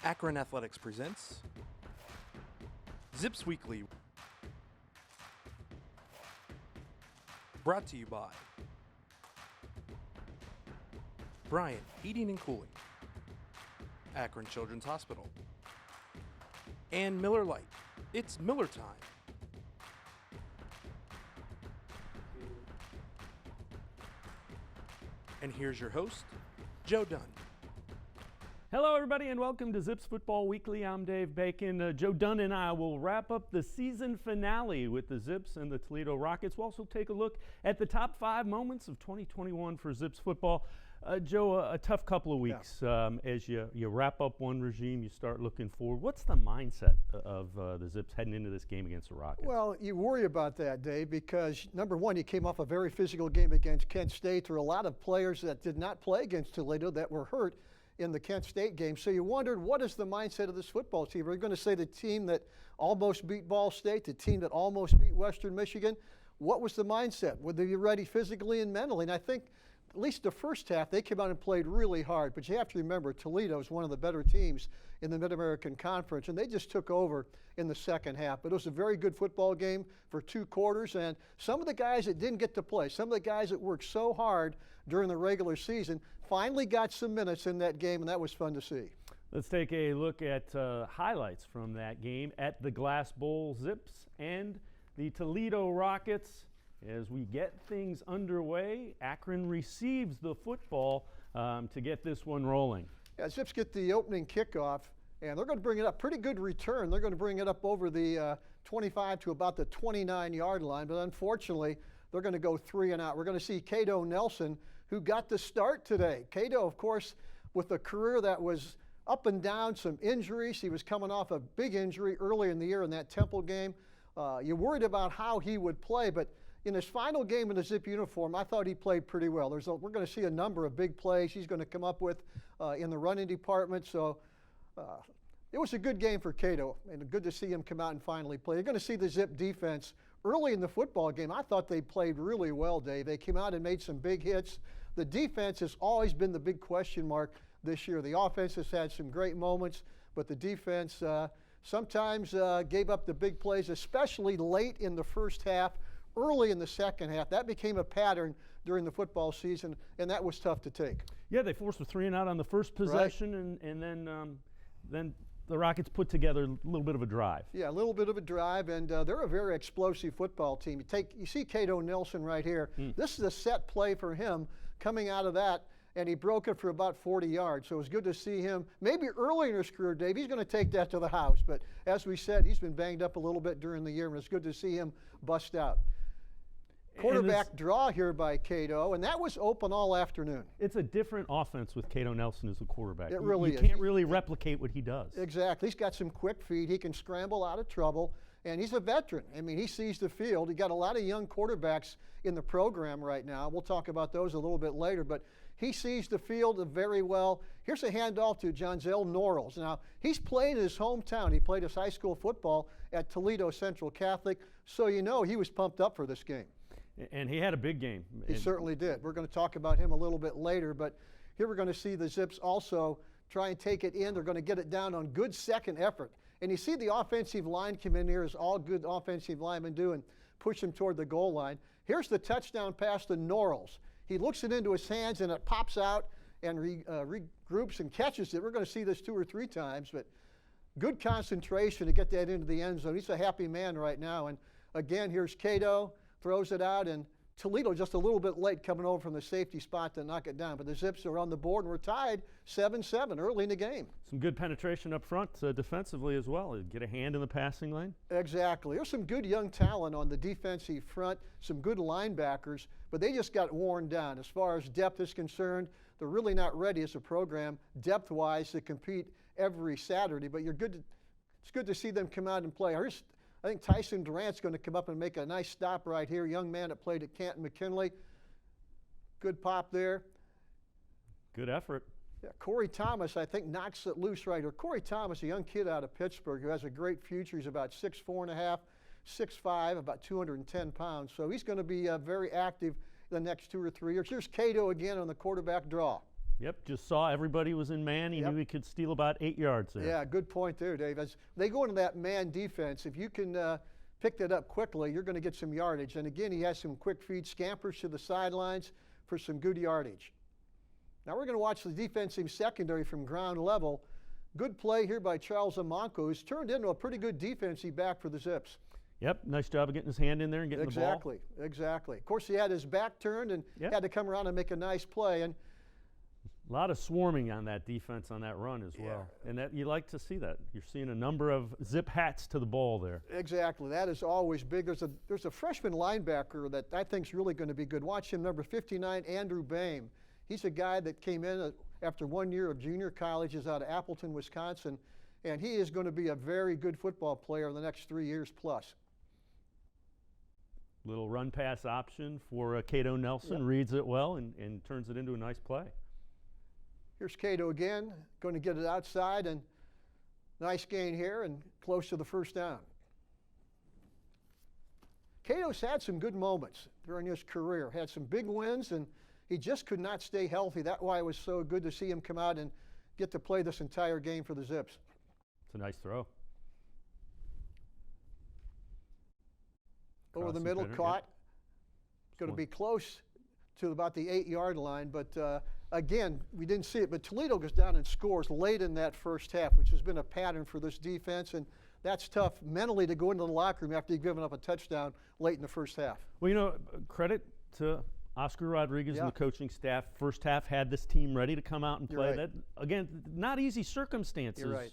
Akron Athletics presents Zips Weekly, brought to you by Bryant Heating and Cooling, Akron Children's Hospital, and Miller Lite. It's Miller time. And here's your host, Joe Dunn. Hello, everybody, and welcome to Zips Football Weekly. I'm Dave Bacon. Joe Dunn and I will wrap up the season finale with the Zips and the Toledo Rockets. We'll also take a look at the top 5 moments of 2021 for Zips football. Joe, a tough couple of weeks as you wrap up one regime, you start looking forward. What's the mindset of the Zips heading into this game against the Rockets? Well, you worry about that, Dave, because number one, you came off a very physical game against Kent State. There were a lot of players that did not play against Toledo that were hurt in the Kent State game. So you wondered, what is the mindset of this football team? Are we going to say the team that almost beat Ball State, the team that almost beat Western Michigan? What was the mindset? Were they ready physically and mentally? And I think at least the first half, they came out and played really hard. But you have to remember, Toledo is one of the better teams in the Mid-American Conference, and they just took over in the second half. But it was a very good football game for 2 quarters, and some of the guys that didn't get to play, some of the guys that worked so hard during the regular season, finally got some minutes in that game, and that was fun to see. Let's take a look at highlights from that game at the Glass Bowl. Zips and the Toledo Rockets. As we get things underway, Akron receives the football to get this one rolling. Yeah, Zips get the opening kickoff, and they're going to bring it up. Pretty good return. They're going to bring it up over the 25 to about the 29-yard line, but unfortunately, they're going to go 3 and out. We're going to see Cato Nelson, who got the start today. Cato, of course, with a career that was up and down, some injuries. He was coming off a big injury early in the year in that Temple game. You worried about how he would play, but in his final game in the Zip uniform, I thought he played pretty well. We're going to see a number of big plays he's going to come up with in the running department. So it was a good game for Cato, and good to see him come out and finally play. You're going to see the Zip defense early in the football game. I thought they played really well, Dave. They came out and made some big hits. The defense has always been the big question mark this year. The offense has had some great moments, but the defense sometimes gave up the big plays, especially late in the first half, early in the second half. That became a pattern during the football season, and that was tough to take. Yeah, they forced a 3 and out on the first possession, right. and then the Rockets put together a little bit of a drive. Yeah, a little bit of a drive, and they're a very explosive football team. You see Cato Nelson right here. This is a set play for him coming out of that, and he broke it for about 40 yards. So it was good to see him. Maybe early in his career, Dave, he's going to take that to the house. But as we said, he's been banged up a little bit during the year, and it's good to see him bust out. Quarterback draw here by Cato, and that was open all afternoon. It's a different offense with Cato Nelson as a quarterback. It really is. You can't really replicate what he does. Exactly. He's got some quick feet. He can scramble out of trouble, and he's a veteran. I mean, he sees the field. He got a lot of young quarterbacks in the program right now. We'll talk about those a little bit later, but he sees the field very well. Here's a handoff to Jonzel Norrells. Now, he's played in his hometown. He played his high school football at Toledo Central Catholic, so you know he was pumped up for this game. And he had a big game. He certainly did. We're going to talk about him a little bit later, but here we're going to see the Zips also try and take it in. They're going to get it down on good second effort. And you see the offensive line come in here, as all good offensive linemen do, and push him toward the goal line. Here's the touchdown pass to Norrells. He looks it into his hands, and it pops out and regroups and catches it. We're going to see this 2 or 3 times, but good concentration to get that into the end zone. He's a happy man right now. And again, here's Cato. Throws it out, and Toledo just a little bit late coming over from the safety spot to knock it down. But the Zips are on the board, and we're tied 7-7 early in the game. Some good penetration up front defensively as well. Get a hand in the passing lane. Exactly. There's some good young talent on the defensive front, some good linebackers, but they just got worn down. As far as depth is concerned, they're really not ready as a program depth-wise to compete every Saturday. But it's good to see them come out and play. I think Tyson Durant's going to come up and make a nice stop right here. Young man that played at Canton McKinley. Good pop there. Good effort. Yeah, Corey Thomas, I think, knocks it loose right here. Corey Thomas, a young kid out of Pittsburgh who has a great future. He's about 6'4.5", 6'5", about 210 pounds. So he's going to be very active the next 2 or 3 years. Here's Cato again on the quarterback draw. Yep, just saw everybody was in man. He knew he could steal about 8 yards there. Yeah, good point there, Dave. As they go into that man defense, if you can pick that up quickly, you're going to get some yardage. And again, he has some quick feed scampers to the sidelines for some good yardage. Now we're going to watch the defensive secondary from ground level. Good play here by Charles Demarco, who's turned into a pretty good defensive back for the Zips. Yep, nice job of getting his hand in there and getting the ball. Exactly. Of course, he had his back turned and had to come around and make a nice play. And a lot of swarming on that defense on that run as well. And that you like to see that. You're seeing a number of Zip hats to the ball there. Exactly. That is always big. There's a freshman linebacker that I think is really going to be good. Watch him, number 59, Andrew Bain. He's a guy that came in after 1 year of junior college, is out of Appleton, Wisconsin, and he is going to be a very good football player in the next 3 years plus. Little run pass option for Cato Nelson, reads it well and turns it into a nice play. Here's Cato again, going to get it outside, and nice gain here and close to the first down. Cato's had some good moments during his career, had some big wins, and he just could not stay healthy. That's why it was so good to see him come out and get to play this entire game for the Zips. It's a nice throw. Over the middle, caught. Going to be close to about the 8-yard line, but again, we didn't see it, but Toledo goes down and scores late in that first half, which has been a pattern for this defense, and that's tough mentally to go into the locker room after you've given up a touchdown late in the first half. Well, you know, credit to Oscar Rodriguez and the coaching staff. First half had this team ready to come out and play. That, again, not easy circumstances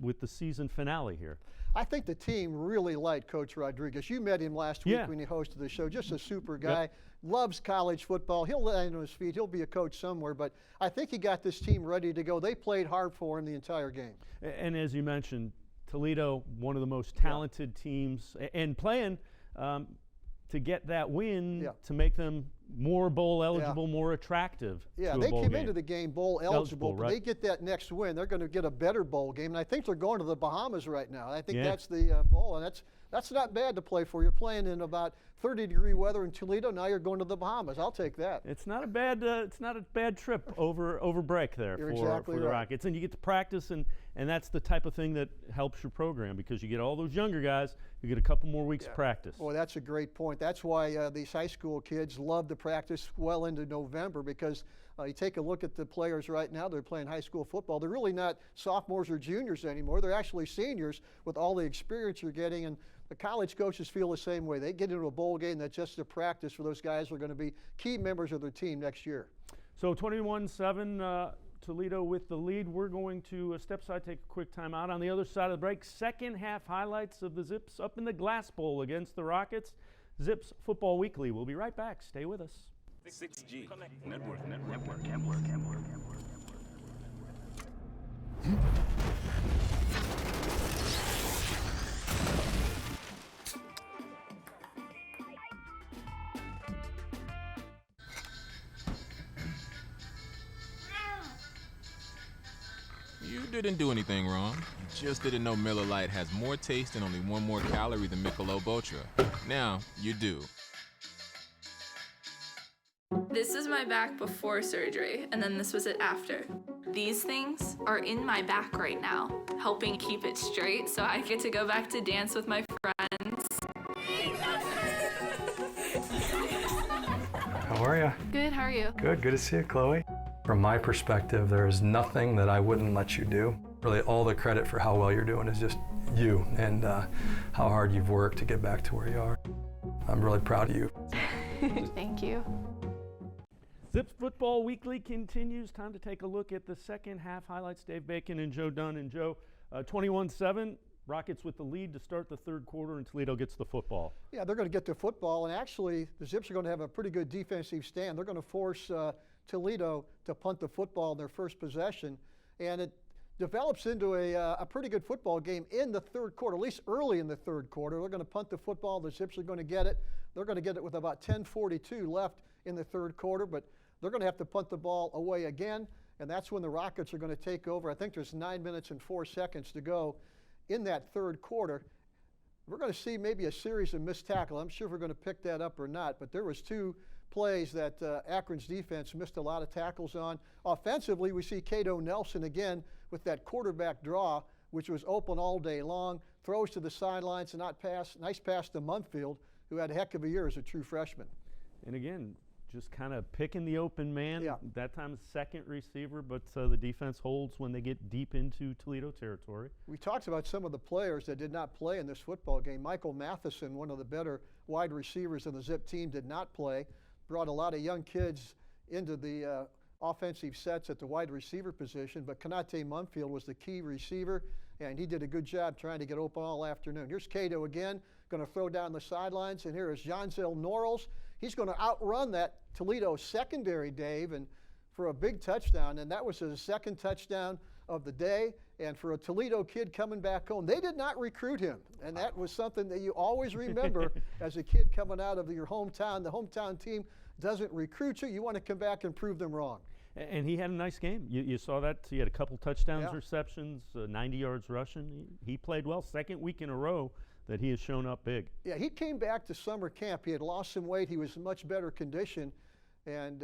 with the season finale here. I think the team really liked Coach Rodriguez. You met him last week when he hosted the show. Just a super guy. Loves college football. He'll land on his feet. He'll be a coach somewhere. But I think he got this team ready to go. They played hard for him the entire game. And as you mentioned, Toledo, one of the most talented teams, and playing to get that win to make them more bowl eligible, more attractive. Yeah, they came into the game bowl eligible, but they get that next win, they're going to get a better bowl game. And I think they're going to the Bahamas right now. I think that's the bowl, and that's not bad to play for. You're playing in about 30-degree weather in Toledo. Now you're going to the Bahamas. I'll take that. It's not a bad trip over break there for the Rockets, and you get to practice, and that's the type of thing that helps your program because you get all those younger guys. You get a couple more weeks of practice. Well, that's a great point. That's why these high school kids love to practice well into November because you take a look at the players right now. They're playing high school football. They're really not sophomores or juniors anymore. They're actually seniors with all the experience you're getting. And the college coaches feel the same way. They get into a bowl game that's just a practice for those guys who are going to be key members of their team next year. So 21-7, Toledo with the lead. We're going to step aside, take a quick time out. On the other side of the break, second half highlights of the Zips up in the Glass Bowl against the Rockets. Zips Football Weekly. We'll be right back. Stay with us. 6G. Network. You didn't do anything wrong. You just didn't know Miller Lite has more taste and only one more calorie than Michelob Ultra. Now, you do. This is my back before surgery, and then this was it after. These things are in my back right now, helping keep it straight so I get to go back to dance with my friends. How are you? Good, how are you? Good to see you, Chloe. From my perspective, there is nothing that I wouldn't let you do. Really, all the credit for how well you're doing is just you and how hard you've worked to get back to where you are. I'm really proud of you. Thank you. Zips Football Weekly continues. Time to take a look at the second half highlights. Dave Bacon and Joe Dunn. And Joe, 21-7, Rockets with the lead to start the third quarter, and Toledo gets the football. Yeah, they're going to get the football, and actually the Zips are going to have a pretty good defensive stand. They're going to force Toledo to punt the football in their first possession, and it develops into a pretty good football game in the third quarter, at least early in the third quarter. They're going to punt the football. The Zips are going to get it. They're going to get it with about 10:42 left in the third quarter, but they're going to have to punt the ball away again, and that's when the Rockets are going to take over. I think there's 9 minutes and 4 seconds to go in that third quarter. We're going to see maybe a series of missed tackles. I'm sure we're going to pick that up or not, but there was two plays that Akron's defense missed a lot of tackles on. Offensively, we see Cato Nelson again with that quarterback draw, which was open all day long, throws to the sidelines and not pass. Nice pass to Mumfield, who had a heck of a year as a true freshman. And again, just kind of picking the open man. Yeah. That time second receiver, but the defense holds when they get deep into Toledo territory. We talked about some of the players that did not play in this football game. Michael Matheson, one of the better wide receivers in the Zip team, did not play. Brought a lot of young kids into the offensive sets at the wide receiver position, but Kanate Mumfield was the key receiver, and he did a good job trying to get open all afternoon. Here's Cato again, going to throw down the sidelines, and here is Janzel Norrells. He's going to outrun that Toledo secondary, Dave, and for a big touchdown, and that was his second touchdown of the day. And for a Toledo kid coming back home, they did not recruit him, and that was something that you always remember as a kid coming out of your hometown. The hometown team doesn't recruit you. You want to come back and prove them wrong. And he had a nice game. You saw that. He had a couple touchdowns, Yeah. receptions, 90 yards rushing. He played well. Second week in a row that he has shown up big. Yeah, he came back to summer camp. He had lost some weight. He was in much better condition. And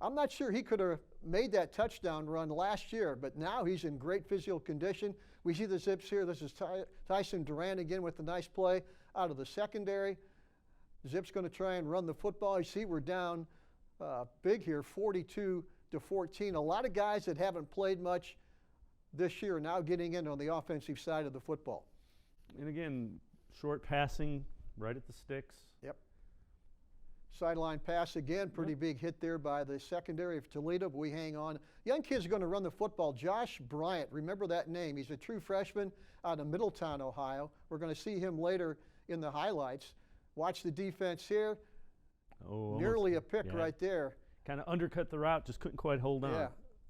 I'm not sure he could have made that touchdown run last year, but now he's in great physical condition. We see the Zips here. This is Tyson Durant again with a nice play out of the secondary. Zips going to try and run the football. You see we're down big here, 42-14. A lot of guys that haven't played much this year are now getting in on the offensive side of the football. And again, short passing right at the sticks. Yep. Sideline pass again, pretty big hit there by the secondary of Toledo, but we hang on. Young kids are going to run the football. Josh Bryant, remember that name. He's a true freshman out of Middletown, Ohio. We're going to see him later in the highlights. Watch the defense here. Oh, Nearly a pick right there. Kind of undercut the route, just couldn't quite hold on.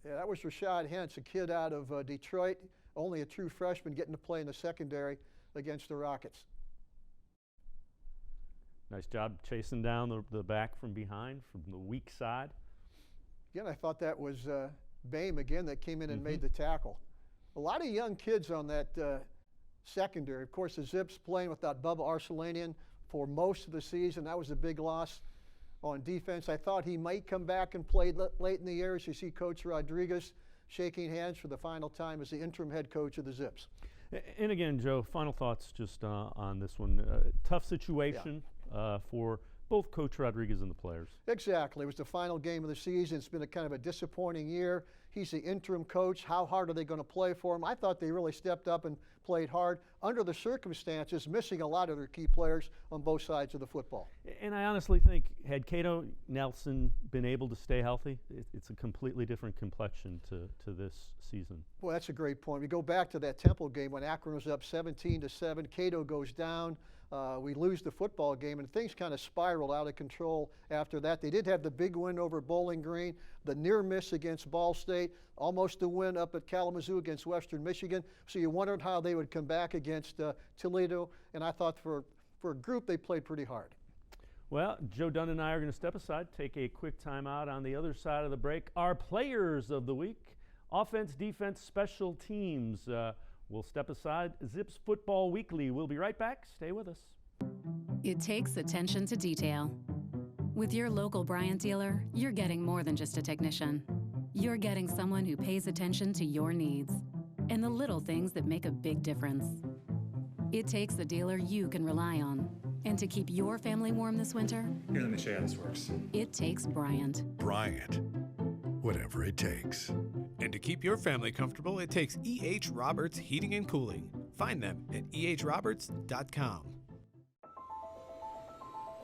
Yeah, that was Rashad Hentz, a kid out of Detroit, only a true freshman getting to play in the secondary against the Rockets. Nice job chasing down the back from behind, from the weak side. Again, I thought that was Bain again that came in and made the tackle. A lot of young kids on that secondary. Of course, the Zips playing without Bubba Arcelanian for most of the season. That was a big loss on defense. I thought he might come back and play late in the year. As you see Coach Rodriguez shaking hands for the final time as the interim head coach of the Zips. And again, Joe, final thoughts just on this one. Tough situation for both Coach Rodriguez and the players. Exactly. It was the final game of the season. It's been a kind of a disappointing year. He's the interim coach. How hard are they going to play for him? I thought they really stepped up and played hard under the circumstances, missing a lot of their key players on both sides of the football. And I honestly think had Cato Nelson been able to stay healthy, it's a completely different complexion to this season. Well, that's a great point. We go back to that Temple game when Akron was up 17-7. Cato goes down. We lose the football game, and things kind of spiraled out of control after that. They did have the big win over Bowling Green, the near miss against Ball State, almost a win up at Kalamazoo against Western Michigan. So you wondered how they would come back against Toledo, and I thought for a group they played pretty hard. Well, Joe Dunn and I are going to step aside, take a quick timeout. On the other side of the break, our players of the week, offense, defense, special teams. We'll step aside. Zips Football Weekly. We'll be right back. Stay with us. It takes attention to detail. With your local Bryant dealer, you're getting more than just a technician. You're getting someone who pays attention to your needs and the little things that make a big difference. It takes a dealer you can rely on. And to keep your family warm this winter, here, let me show you how this works. It takes Bryant. Bryant. Whatever it takes. And to keep your family comfortable, it takes E.H. Roberts Heating and Cooling. Find them at ehroberts.com.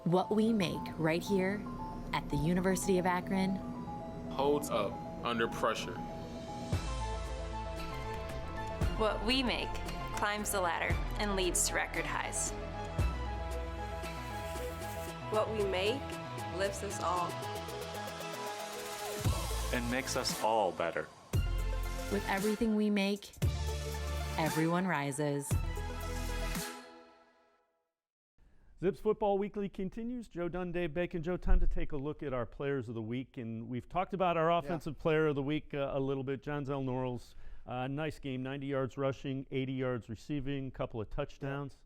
What we make right here at the University of Akron Holds up under pressure. What we make climbs the ladder and leads to record highs. What we make lifts us all. And makes us all better. With everything we make, everyone rises. Zips Football Weekly continues. Joe Dunn, Dave Bacon. Joe, time to take a look at our players of the week. And we've talked about our offensive player of the week a little bit. Janzel Norrells, nice game, 90 yards rushing, 80 yards receiving, couple of touchdowns.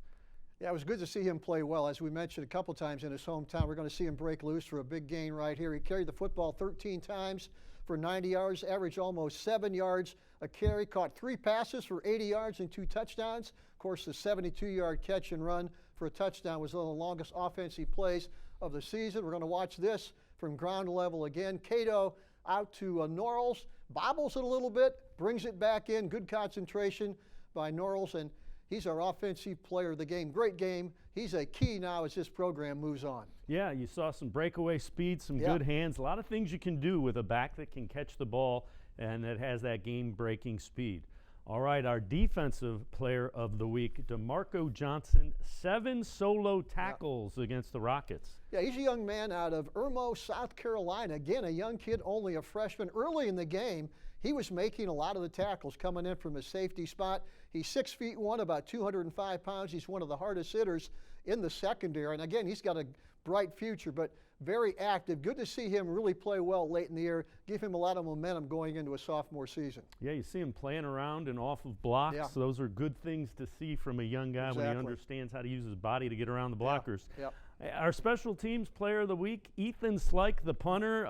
Yeah, it was good to see him play well. As we mentioned a couple times in his hometown, we're going to see him break loose for a big gain right here. He carried the football 13 times for 90 yards, averaged almost 7 yards a carry, caught 3 passes for 80 yards and 2 touchdowns. Of course, the 72-yard catch and run for a touchdown was one of the longest offensive plays of the season. We're going to watch this from ground level again. Cato out to Norrells, bobbles it a little bit, brings it back in. Good concentration by Norrells, and he's our offensive player of the game. Great game. He's a key now as this program moves on. Yeah, you saw some breakaway speed, some good hands, a lot of things you can do with a back that can catch the ball and that has that game-breaking speed. All right, our defensive player of the week, Demarco Johnson, 7 solo tackles against the Rockets. Yeah, he's a young man out of Irmo, South Carolina. Again, a young kid, only a freshman. Early in the game, he was making a lot of the tackles coming in from his safety spot. He's 6'1", about 205 pounds. He's one of the hardest hitters in the secondary. And again, he's got a bright future, but very active. Good to see him really play well late in the year, give him a lot of momentum going into a sophomore season. Yeah, you see him playing around and off of blocks. Yeah. So those are good things to see from a young guy when he understands how to use his body to get around the blockers. Yeah. Our special teams player of the week, Ethan Slyke, the punter,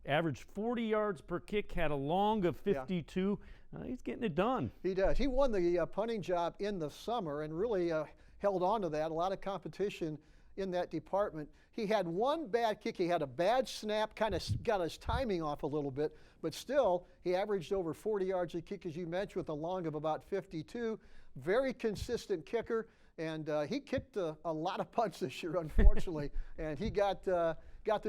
averaged 40 yards per kick, had a long of 52. He's getting it done. He does. He won the punting job in the summer and really held on to that. A lot of competition in that department. He had one bad kick. He had a bad snap, kind of got his timing off a little bit, but still he averaged over 40 yards a kick, as you mentioned, with a long of about 52. Very consistent kicker, and he kicked a lot of punts this year, unfortunately, and he got the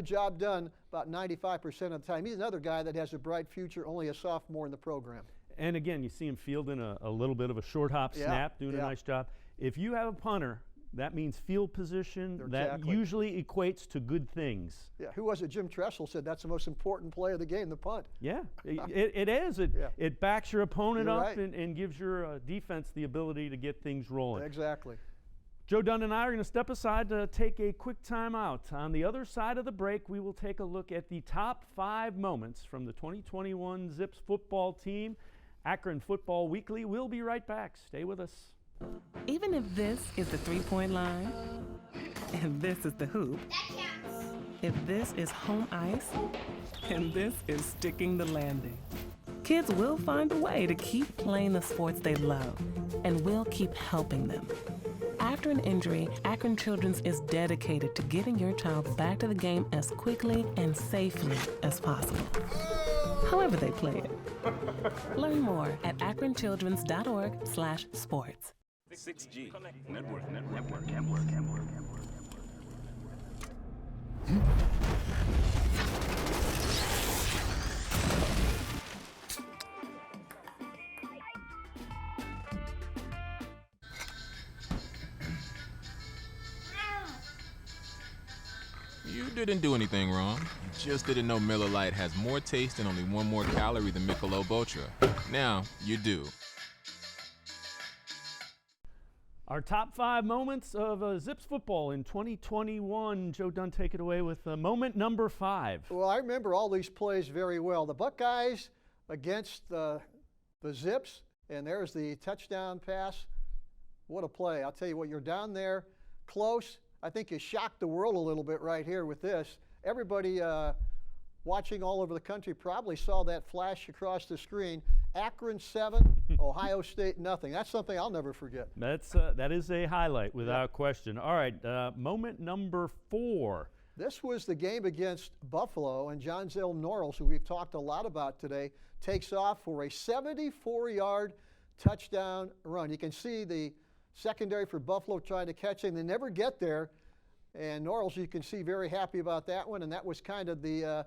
job done about 95% of the time. He's another guy that has a bright future, only a sophomore in the program. And again, you see him fielding a little bit of a short hop snap, doing a nice job. If you have a punter, that means field position. That usually equates to good things. Yeah, who was it? Jim Tressel said that's the most important play of the game, the punt. Yeah, it is. It backs your opponent up and gives your defense the ability to get things rolling. Exactly. Joe Dunn and I are going to step aside to take a quick time out. On the other side of the break, we will take a look at the top 5 moments from the 2021 Zips football team. Akron Football Weekly. We'll be right back. Stay with us. Even if this is the three-point line, and this is the hoop, that counts. If this is home ice, and this is sticking the landing, kids will find a way to keep playing the sports they love, and we'll keep helping them. After an injury, Akron Children's is dedicated to getting your child back to the game as quickly and safely as possible, however they play it. Learn more at akronchildrens.org/sports. 6G. Network. You didn't do anything wrong. You just didn't know Miller Lite has more taste and only 1 more calorie than Michelob Ultra. Now you do. Our top 5 moments of Zips football in 2021. Joe Dunn, take it away with moment number 5. Well, I remember all these plays very well. The Buckeyes against the Zips, and there's the touchdown pass. What a play. I'll tell you what, you're down there close. I think you shocked the world a little bit right here with this. Everybody watching all over the country probably saw that flash across the screen. Akron 7, Ohio State nothing. That's something I'll never forget. That is a highlight without question. All right, moment number 4. This was the game against Buffalo, and John Zell Norrells, who we've talked a lot about today, takes off for a 74-yard touchdown run. You can see the secondary for Buffalo trying to catch him. They never get there, and Norrells, you can see, very happy about that one, and that was kind of the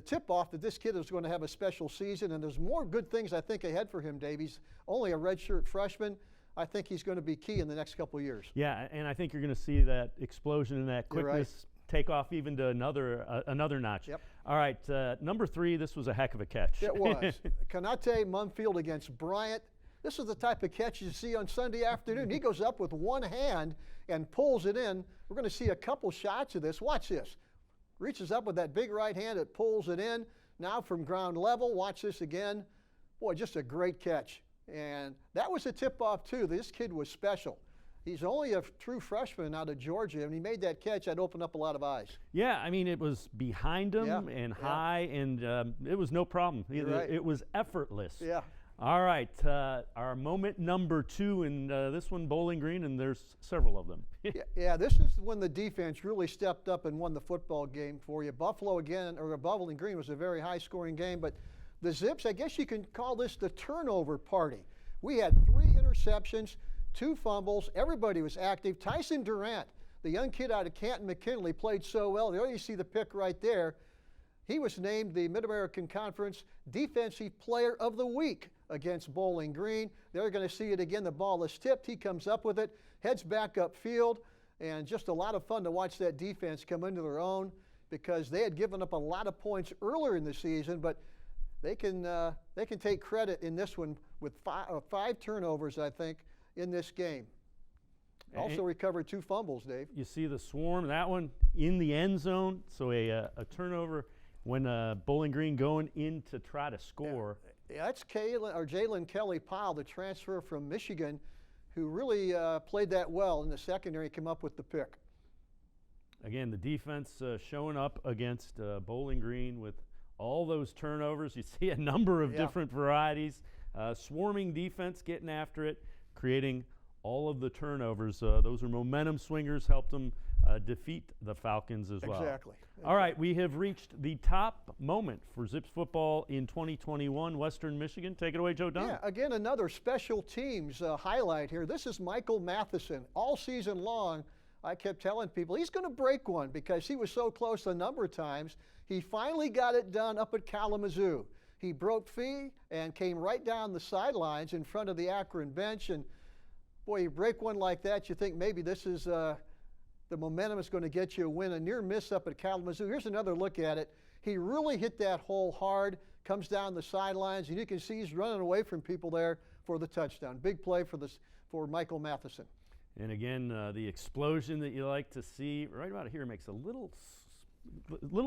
tip-off that this kid is going to have a special season, and there's more good things, I think, ahead for him, Dave. He's only a redshirt freshman. I think he's going to be key in the next couple of years. Yeah, and I think you're going to see that explosion and that quickness take off even to another notch. Yep. All right, number 3, this was a heck of a catch. It was. Kanate Mumfield against Bryant. This is the type of catch you see on Sunday afternoon. He goes up with one hand and pulls it in. We're going to see a couple shots of this. Watch this. Reaches up with that big right hand, it pulls it in. Now from ground level, watch this again. Boy, just a great catch. And that was a tip-off, too. This kid was special. He's only a true freshman out of Georgia, and he made that catch that opened up a lot of eyes. Yeah, I mean, it was behind him and high, and it was no problem. It was effortless. Yeah. All right, our moment number 2, and this one, Bowling Green, and there's several of them. Yeah, this is when the defense really stepped up and won the football game for you. Bowling Green was a very high-scoring game, but the Zips, I guess you can call this the turnover party. We had 3 interceptions, 2 fumbles. Everybody was active. Tyson Durant, the young kid out of Canton McKinley, played so well. There you see the pick right there. He was named the Mid-American Conference Defensive Player of the Week against Bowling Green. They're going to see it again. The ball is tipped. He comes up with it, heads back upfield, and just a lot of fun to watch that defense come into their own because they had given up a lot of points earlier in the season, but they can take credit in this one with 5 turnovers, I think, in this game. Also recovered 2 fumbles, Dave. You see the swarm, that one in the end zone, so a turnover when Bowling Green going in to try to score. Yeah, that's Jalen Kelly-Powell, the transfer from Michigan, who really played that well in the secondary, came up with the pick. Again, the defense showing up against Bowling Green with all those turnovers. You see a number of different varieties. Swarming defense getting after it, creating all of the turnovers. Those are momentum swingers, helped them defeat the Falcons as well. Exactly. All right, we have reached the top moment for Zips football in 2021, Western Michigan. Take it away, Joe Dunn. Yeah, again, another special teams highlight here. This is Michael Matheson. All season long, I kept telling people he's going to break one because he was so close a number of times. He finally got it done up at Kalamazoo. He broke free and came right down the sidelines in front of the Akron bench. And boy, you break one like that, you think maybe this is the momentum is going to get you a win. A near miss up at Kalamazoo. Here's another look at it. He really hit that hole hard, comes down the sidelines, and you can see he's running away from people there for the touchdown. Big play for Michael Matheson. And again, the explosion that you like to see right about here makes a little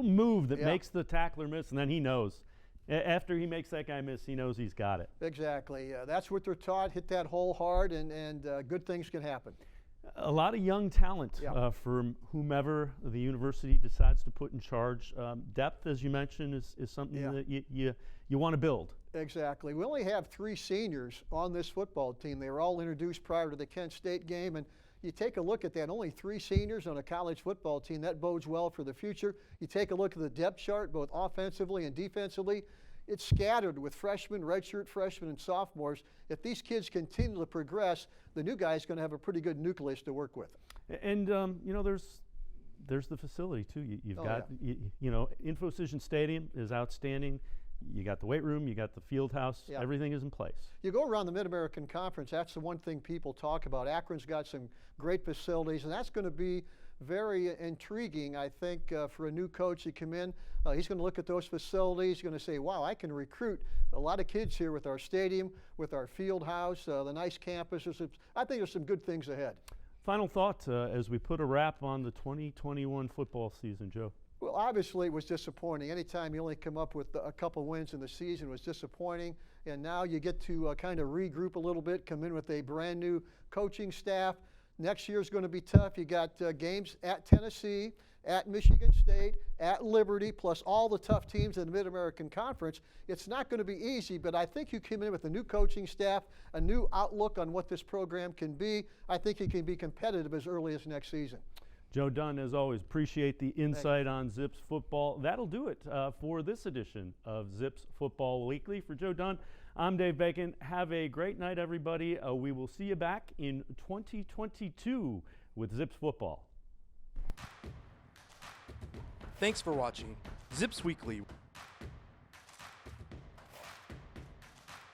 move that makes the tackler miss, and then he knows. After he makes that guy miss, he knows he's got it. Exactly. That's what they're taught. Hit that hole hard, and good things can happen. A lot of young talent from whomever the university decides to put in charge. Depth, as you mentioned, is something that you want to build. Exactly. We only have 3 seniors on this football team. They were all introduced prior to the Kent State game, and you take a look at that, only 3 seniors on a college football team. That bodes well for the future. You take a look at the depth chart, both offensively and defensively. It's scattered with freshmen, redshirt freshmen, and sophomores. If these kids continue to progress, the new guy's going to have a pretty good nucleus to work with. And there's the facility too. You've got InfoCision Stadium is outstanding. You got the weight room, you got the field house. Everything is in place. You go around the Mid-American Conference, that's the one thing people talk about. Akron's got some great facilities, and that's going to be very intriguing, I think, for a new coach to come in. He's going to look at those facilities. He's going to say, wow, I can recruit a lot of kids here with our stadium, with our field house, the nice campuses. I think there's some good things ahead. Final thought as we put a wrap on the 2021 football season, Joe. Well, obviously it was disappointing. Anytime you only come up with a couple wins in the season was disappointing. And now you get to kind of regroup a little bit, come in with a brand new coaching staff. Next year is going to be tough. You got games at Tennessee, at Michigan State, at Liberty, plus all the tough teams in the Mid-American Conference. It's not going to be easy, but I think you come in with a new coaching staff, a new outlook on what this program can be. I think it can be competitive as early as next season. Joe Dunn, as always, appreciate the insight on Zips football. That'll do it for this edition of Zips Football Weekly. For Joe Dunn, I'm Dave Bacon. Have a great night, everybody. We will see you back in 2022 with Zips Football. Thanks for watching Zips Weekly.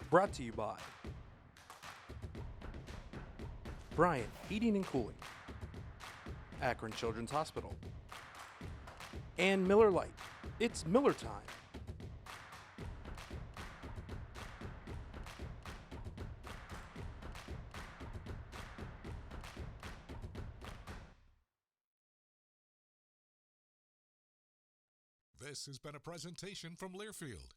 Brought to you by Bryant Heating and Cooling, Akron Children's Hospital, and Miller Lite. It's Miller time. This has been a presentation from Learfield,